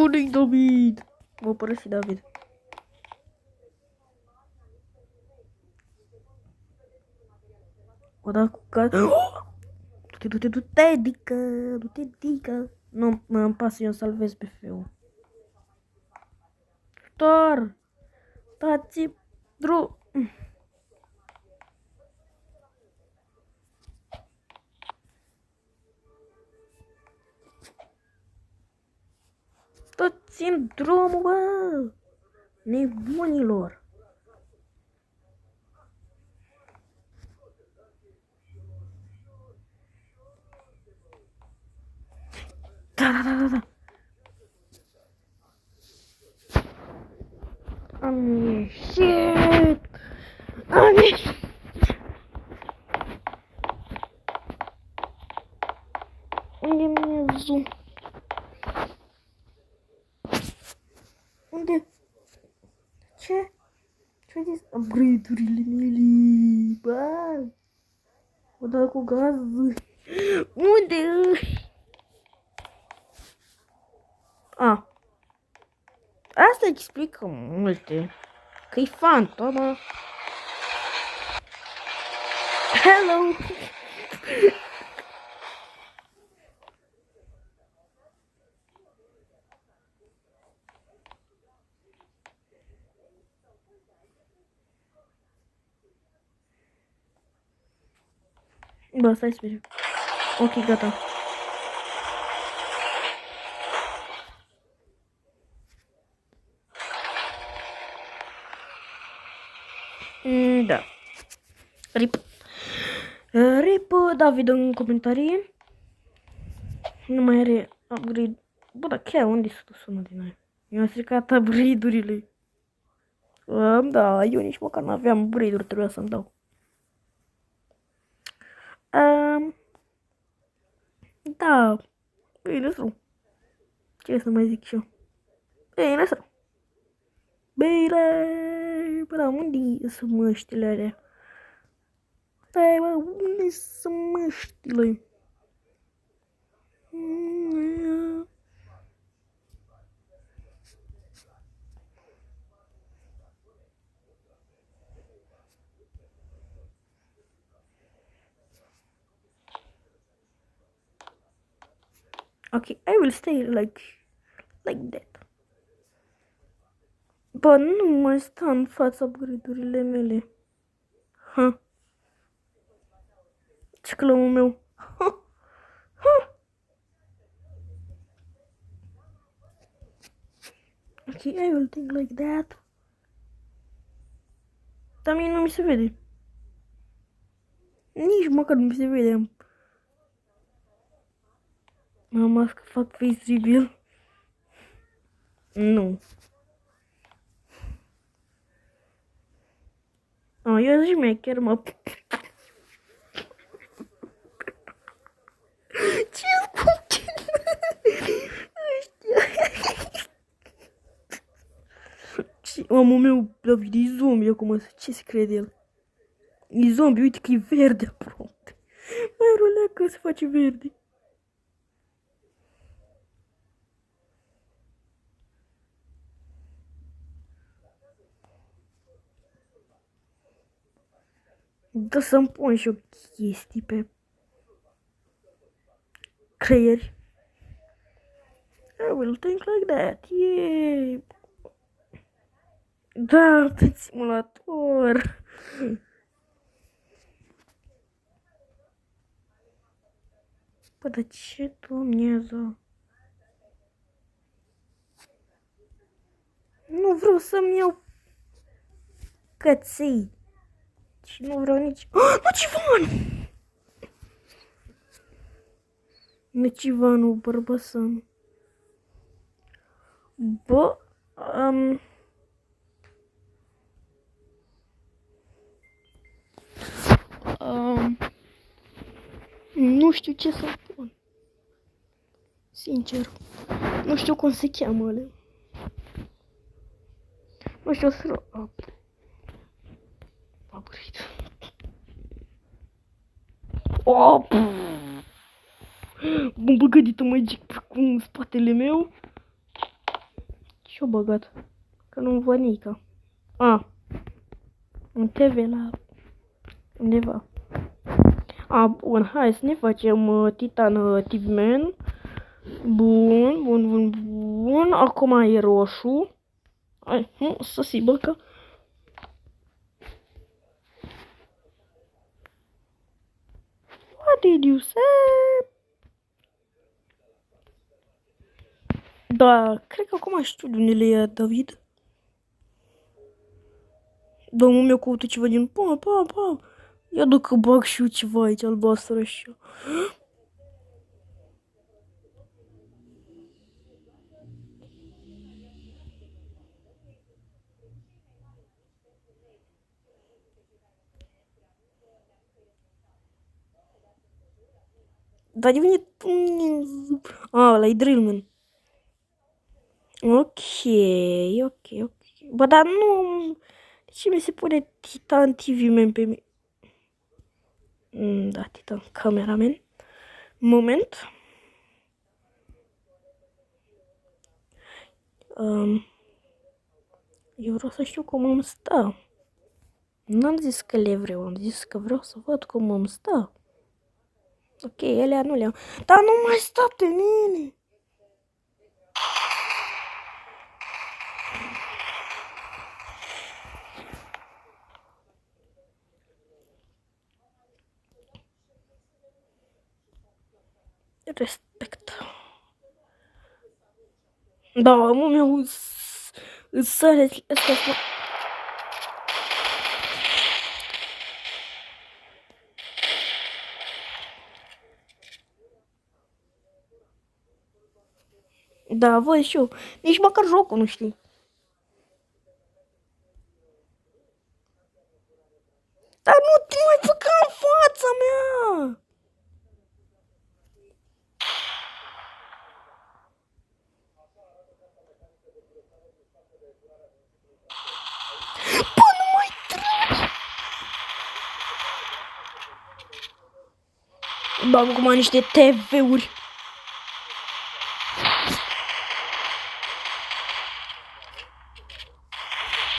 Nu-i David! M-a părăsit David. O da cu gaz. Du-te, dică. Nu, mă-mi pasă, eu salvez pe feu. Tor! Dați drum! Dați-mi drumul, bă! Nebunilor! Da. Am ieșit! Am ieșit! Unde mi-e zoom? Unde? Ce? Ce-ai zis? Upgrade-urile mele! Bă! O dă cu gaz! Unde? A. Asta explică multe. Că-i fantoma. Hello! Bă, stai să ok, gata. Da. RIP. RIP, David în comentarii. Nu mai are upgrade. Bă, dar chiar unde s-a sunat din aia? Mi-au stricat upgrade-urile. Da, eu nici măcar n-aveam upgrade-uri, trebuia să-mi dau. Da, bine rău. Ce să mai zic și eu? Bine rău. Bine, bă, da, unde sunt măștile alea? Stai, bă, unde sunt măștile? Okay, I will stay like that. Bă, nu mai sta în fața upgrade-urile mele. Ha. Ce clămul meu. Ha. Ha. Okay, I will think like that. Dar mie nu mi se vede. Nici măcar nu mi se vede. Mama, că fac face reveal. Nu. Eu zic șmecher, mă. Ce scuche? Omul meu, David, e zombie acum, ce se crede el? E zombie, uite că e verde aproape. Mai ruleacă se face verde. Da să-mi pun și o chestii pe creieri. I will think like that, yeah. Da, pe simulator. Bă, dar ce Dumnezeu? Nu vreau să-mi iau căței. Și nu vreau nici... Nocivan! Nocivanul bărbăsănu. Bă, nu știu ce să pun. Sincer. Nu știu cum se cheamă alea. Nu știu să... Upgrade. Oh! Bombă gădită magic pe cum spatele meu. Și-o băgat. Că nu văd nică. A. Un TV la undeva. A, bun, hai să ne facem Titan TV Man. Bun. Acum e roșu. Hai, să se băcă. What did you say? Da, cred că acum știu de unde le ia David. Domnul meu căută ceva din pa. Ia duc că bag și eu ceva aici albastră așa. Dar de unde... ăla e Drillman. Ok. Bă, dar nu... De ce mi se pune Titan TV Man pe mine? Da, Titan Cameraman. Moment. Eu vreau să știu cum îmi stă. N-am zis că le vreau, am zis că vreau să văd cum îmi stă. Ok, ele nu le-am. Dar nu mai stă pe mine. Respect. Da, mă meu sare ăsta. Da, văd și eu. Nici măcar jocul nu știi. Dar nu te mai băga în fața mea! Bă, nu mai tragi! Bag acum niște TV-uri.